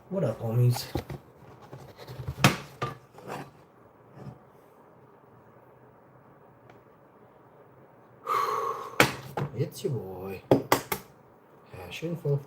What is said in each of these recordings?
What up, homies? It's your boy, Hash Info.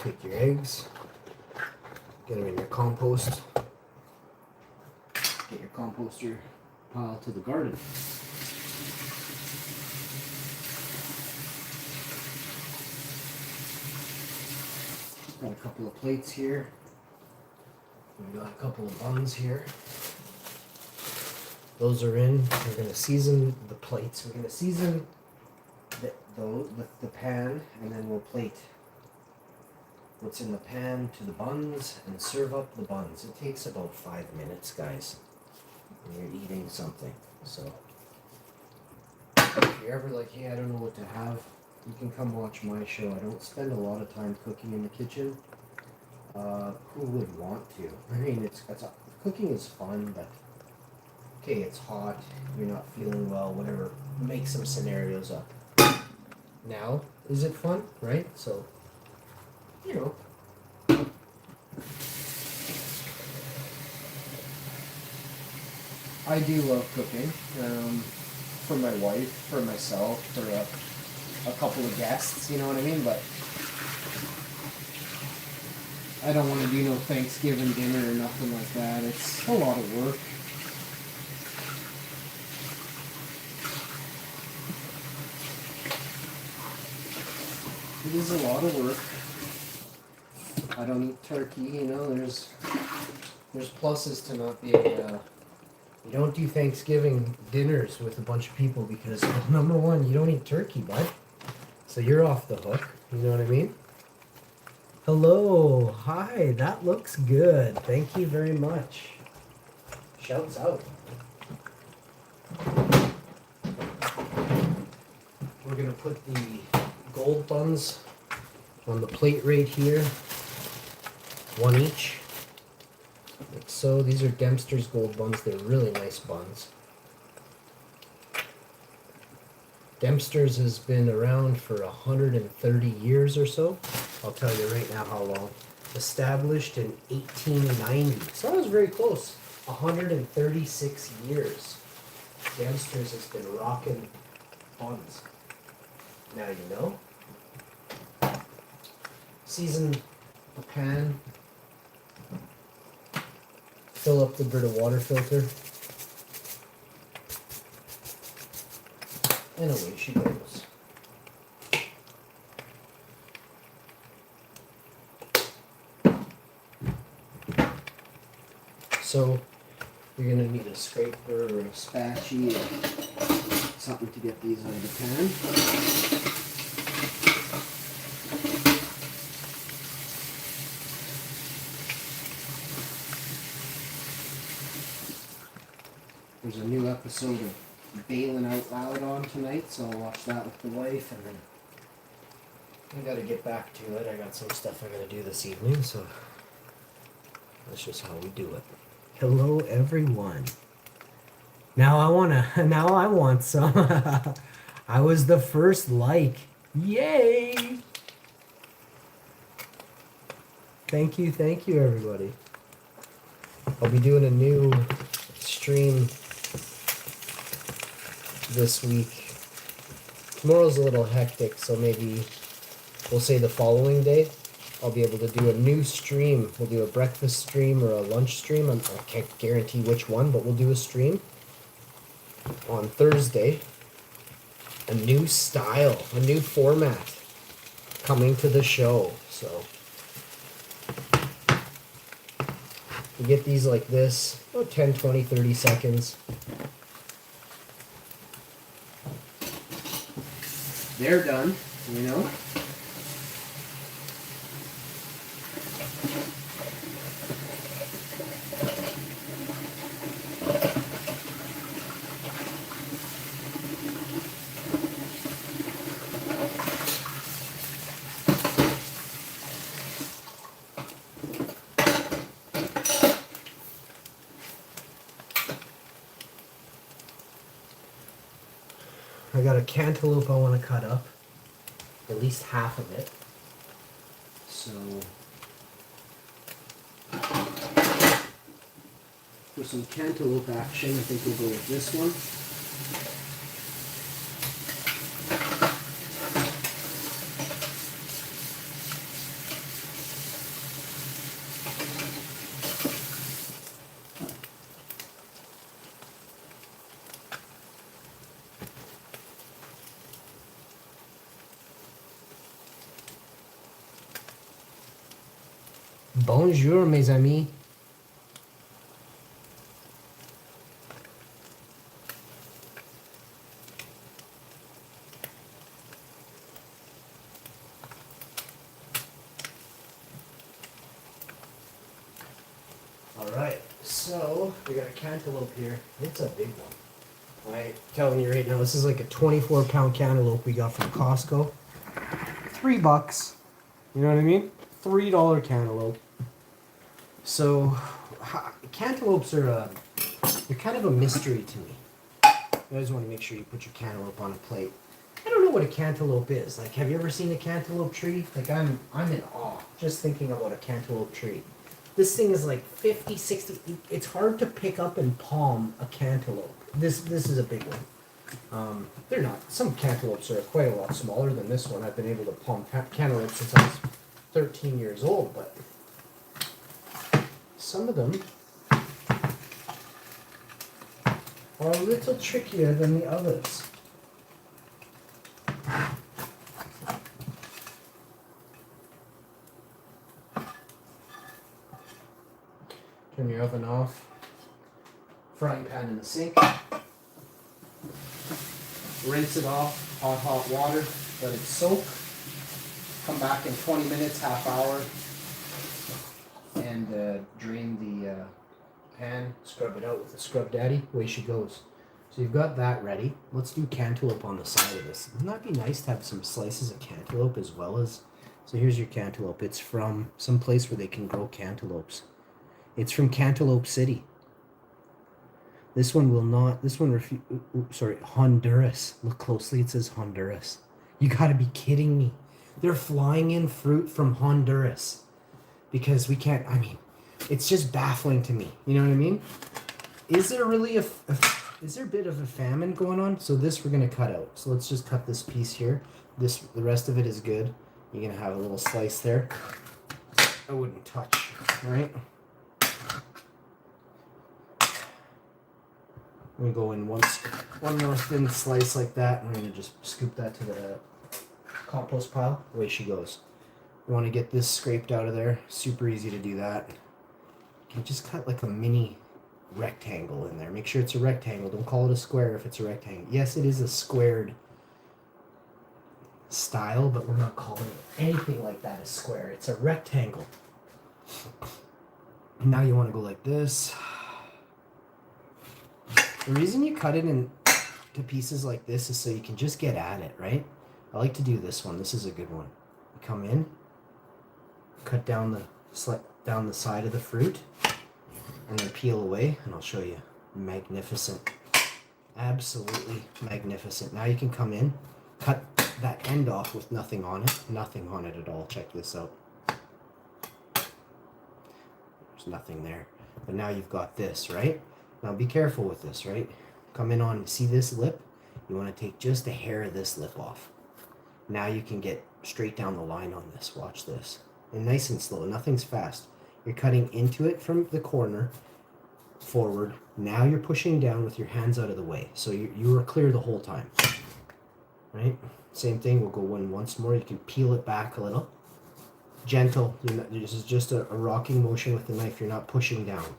Take your eggs, get them in your compost, get your composter pile to the garden. Got a couple of plates here. We've got a couple of buns here. Those are in. We're going to season the plates. We're going to season those with the pan, and then we'll plate what's in the pan to the buns and serve up the buns. It takes about 5 minutes, guys, when you're eating something. So if you're ever like, hey, I don't know what to have, you can come watch my show. I don't spend a lot of time cooking in the kitchen. Who would want to? I mean, cooking is fun, but okay, it's hot, you're not feeling well, whatever. Make some scenarios up. Now, is it fun, right? So, you know. I do love cooking. For my wife, for myself, for a couple of guests, you know what I mean? But I don't want to do no Thanksgiving dinner or nothing like that. It's a lot of work. It is a lot of work. I don't eat turkey, you know, there's pluses to not being, you don't do Thanksgiving dinners with a bunch of people because, number one, you don't eat turkey, bud. So you're off the hook, you know what I mean? Hello, hi, that looks good. Thank you very much. Shouts out. We're gonna put the gold buns on the plate right here. One each. Like so. These are Dempster's gold buns. They're really nice buns. Dempster's has been around for 130 years or so. I'll tell you right now how long. Established in 1890. So I was very close. 136 years. Dempster's has been rocking buns. Now you know. Season the pan. Fill up the Brita water filter. And away she goes. So you're gonna need a scraper or a spatchy or something to get these out of the pan. There's a new episode of Bailing Out Loud on tonight, so I'll watch that with the wife, and then I gotta get back to it. I got some stuff I gotta do this evening, so that's just how we do it. Hello, everyone. Now I want some. I was the first like. Yay! Thank you, everybody. I'll be doing a new stream this week. Tomorrow's a little hectic, so maybe we'll say the following day I'll be able to do a new stream. We'll do a breakfast stream or a lunch stream. I can't guarantee which one, but we'll do a stream on Thursday. a new style, a new format coming to the show. So you get these like this, about 10, 20, 30 seconds. They're done, you know. I got a cantaloupe I want to cut up, at least half of it. So for some cantaloupe action, I think we'll go with this one. Bonjour, mes amis. Alright, so we got a cantaloupe here. It's a big one. I'm telling you right now, this is like a 24-pound cantaloupe we got from Costco. $3. You know what I mean? $3 cantaloupe. So, cantaloupes are they're kind of a mystery to me. You always want to make sure you put your cantaloupe on a plate. I don't know what a cantaloupe is. Like, have you ever seen a cantaloupe tree? Like, I'm in awe just thinking about a cantaloupe tree. This thing is like 50, 60. It's hard to pick up and palm a cantaloupe. This is a big one. They're not. Some cantaloupes are quite a lot smaller than this one. I've been able to palm cantaloupe since I was 13 years old, but some of them are a little trickier than the others. Turn your oven off. Frying pan in the sink. Rinse it off, hot water, let it soak. Come back in 20 minutes, half hour, and drain the pan, scrub it out with a scrub daddy, away she goes. So you've got that ready. Let's do cantaloupe on the side of this. Wouldn't that be nice to have some slices of cantaloupe as well as... So here's your cantaloupe. It's from some place where they can grow cantaloupes. It's from Cantaloupe City. This one will not, Honduras. Look closely, it says Honduras. You gotta be kidding me. They're flying in fruit from Honduras. Because we can't, it's just baffling to me. You know what I mean? Is there really is there a bit of a famine going on? So this we're gonna cut out. So let's just cut this piece here. The rest of it is good. You're gonna have a little slice there. I wouldn't touch, right? I'm gonna go in one more thin slice like that, and I'm gonna just scoop that to the compost pile. Away she goes. You want to get this scraped out of there. Super easy to do that. You can just cut like a mini rectangle in there. Make sure it's a rectangle. Don't call it a square if it's a rectangle. Yes, it is a squared style, but we're not calling it anything like that a square. It's a rectangle. Now you want to go like this. The reason you cut it into pieces like this is so you can just get at it, right? I like to do this one. This is a good one. You come in, cut down the side of the fruit, and then peel away, and I'll show you. Magnificent. Absolutely magnificent. Now you can come in, cut that end off with nothing on it. Nothing on it at all. Check this out. There's nothing there. But now you've got this, right? Now be careful with this, right? Come in on, see this lip? You want to take just a hair of this lip off. Now you can get straight down the line on this. Watch this. And nice and slow. Nothing's fast. You're cutting into it from the corner, forward. Now you're pushing down with your hands out of the way. So you were clear the whole time. right? Same thing, we'll go in once more. You can peel it back a little. Gentle, this is just a rocking motion with the knife. You're not pushing down.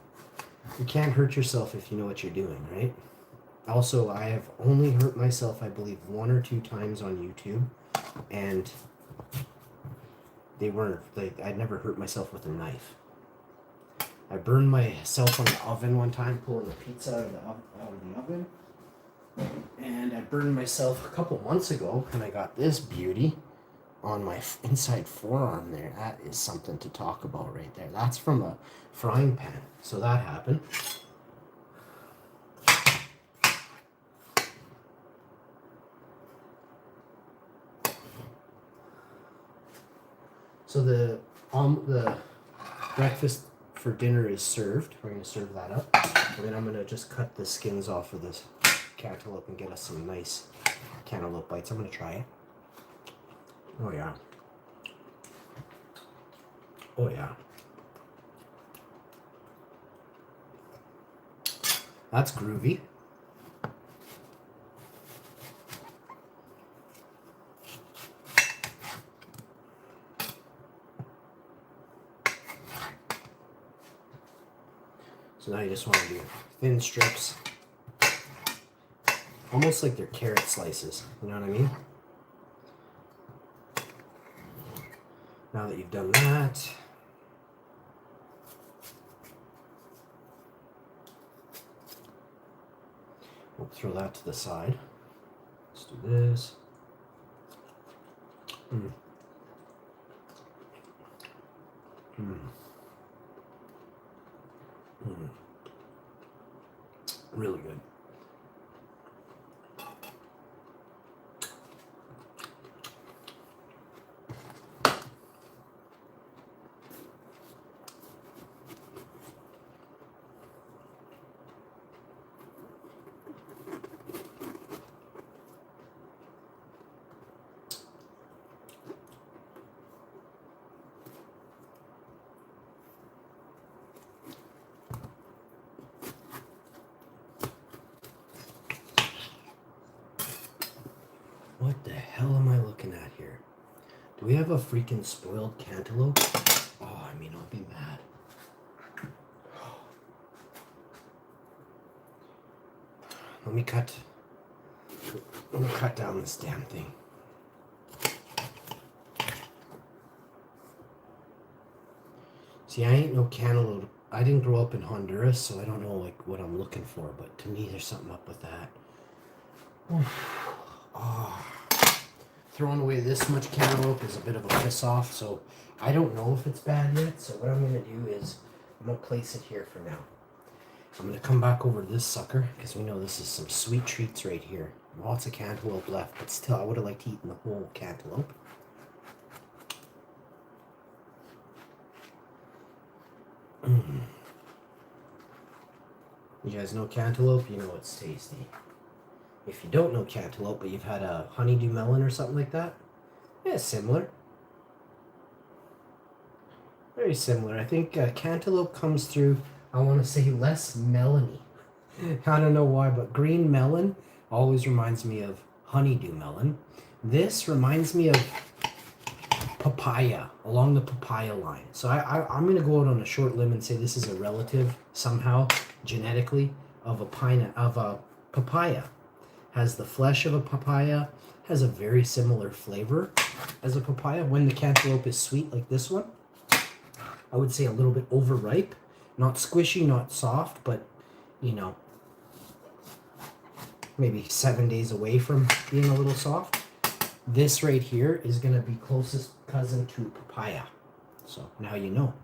You can't hurt yourself if you know what you're doing, right? Also, I have only hurt myself, I believe, 1 or 2 times on YouTube, and they weren't, like, I'd never hurt myself with a knife. I burned myself on the oven one time, pulling the pizza out of the oven, and I burned myself a couple months ago, and I got this beauty on my inside forearm there. That is something to talk about right there. That's from a frying pan, so that happened. So the breakfast for dinner is served. We're going to serve that up. And then I'm going to just cut the skins off of this cantaloupe and get us some nice cantaloupe bites. I'm going to try it. Oh yeah. Oh yeah. That's groovy. So now you just want to do thin strips. Almost like they're carrot slices. You know what I mean? Now that you've done that, we'll throw that to the side. Let's do this. Really good. What the hell am I looking at here? Do we have a freaking spoiled cantaloupe? Oh, I mean, I'll be mad. Let me cut down this damn thing. See, I ain't no cantaloupe. I didn't grow up in Honduras, so I don't know like what I'm looking for, but to me there's something up with that. Oh. Throwing away this much cantaloupe is a bit of a piss off, so I don't know if it's bad yet. So what I'm going to do is I'm going to place it here for now. I'm going to come back over this sucker because we know this is some sweet treats right here. Lots of cantaloupe left, but still I would have liked to eat the whole cantaloupe. You guys know cantaloupe? You know it's tasty. If you don't know cantaloupe, but you've had a honeydew melon or something like that, yeah, similar. Very similar. I think cantaloupe comes through, I want to say, less melony. I don't know why, but green melon always reminds me of honeydew melon. This reminds me of papaya, along the papaya line. So I'm going to go out on a short limb and say this is a relative, somehow, genetically, of a papaya. Has the flesh of a papaya, has a very similar flavor as a papaya. When the cantaloupe is sweet like this one, I would say a little bit overripe. Not squishy, not soft, but, you know, maybe 7 days away from being a little soft. This right here is going to be closest cousin to papaya. So now you know.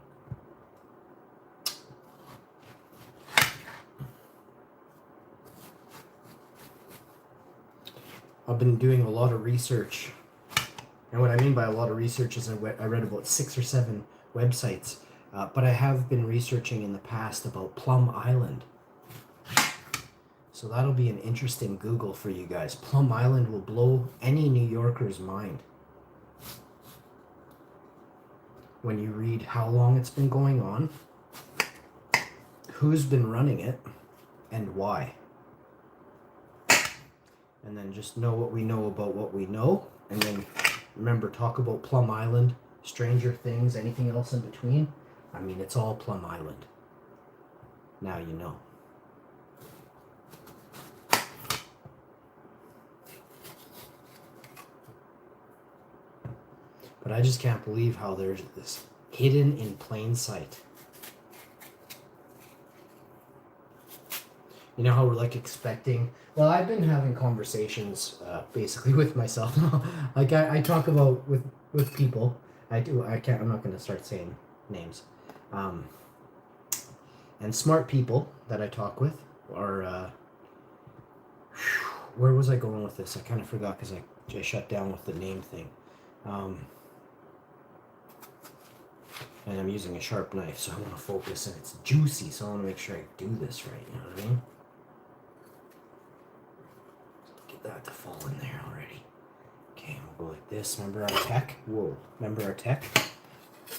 I've been doing a lot of research. And what I mean by a lot of research is I read about 6 or 7 websites. But I have been researching in the past about Plum Island. So that'll be an interesting Google for you guys. Plum Island will blow any New Yorker's mind when you read how long it's been going on, who's been running it, and why. and then just know what we know about what we know, and then remember, talk about Plum Island, Stranger Things, anything else in between. I mean, it's all Plum Island. Now you know. But I just can't believe how there's this hidden in plain sight. You know how we're like expecting. Well, I've been having conversations basically with myself. Like I talk about with people. I do. I can't. I'm not going to start saying names. And smart people that I talk with are. Where was I going with this? I kind of forgot because I shut down with the name thing. And I'm using a sharp knife, so I want to focus, and it's juicy, so I want to make sure I do this right. You know what I mean? Get that to fall in there already. Okay, we'll go like this. Remember our tech? Whoa. Remember our tech?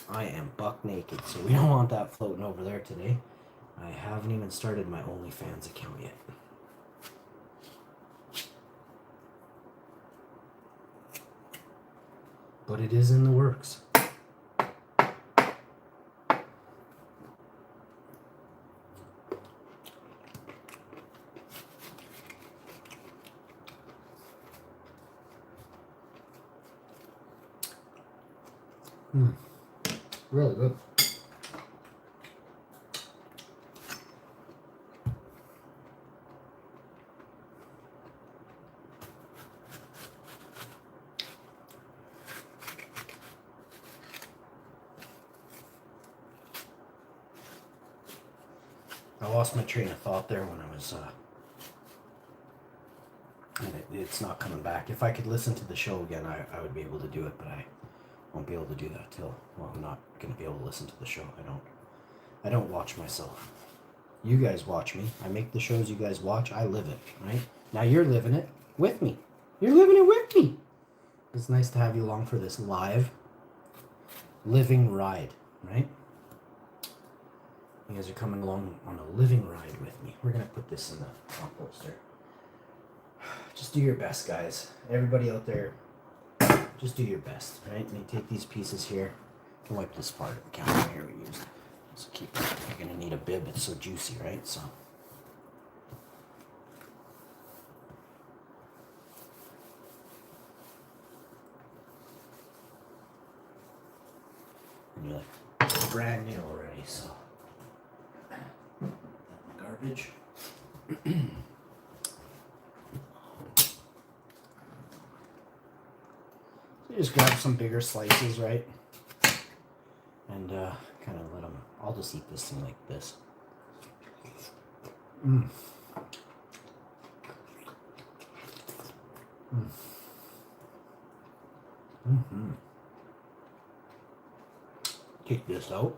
I am buck naked, so we don't want that floating over there today. I haven't even started my OnlyFans account yet. But it is in the works. Really good. I lost my train of thought there when I was, and it's not coming back. If I could listen to the show again, I would be able to do it, but I won't be able to do that till, well, I'm not going to be able to listen to the show. I don't watch myself. You guys watch me. I make the shows you guys watch. I live it, right? Now you're living it with me. You're living it with me. It's nice to have you along for this live living ride, right? You guys are coming along on a living ride with me. We're going to put this in the composter. Just do your best, guys. Everybody out there, just do your best, right? And you take these pieces here. You can wipe this part of the counter here we used. So keep it. You're going to need a bib. It's so juicy, right? So. And you're like, it's brand new already, so. Garbage. You just grab some bigger slices, right? And kind of let them. I'll just eat this thing like this. Take this out.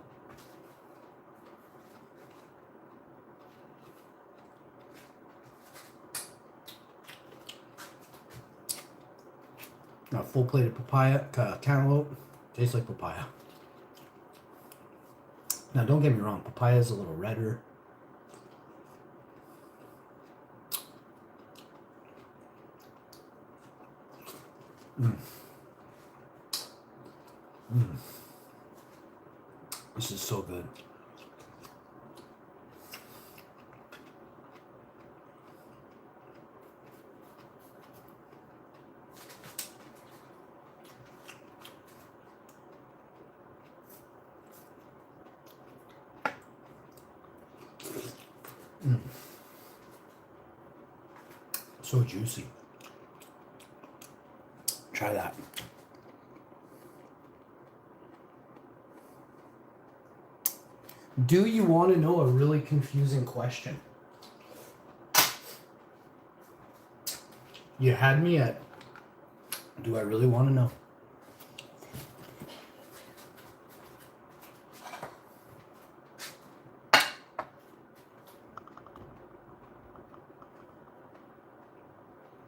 Now, full plate of papaya, cantaloupe, tastes like papaya. Now, don't get me wrong, papaya is a little redder. This is so good. So juicy. Try that. Do you want to know a really confusing question? You had me at, do I really want to know?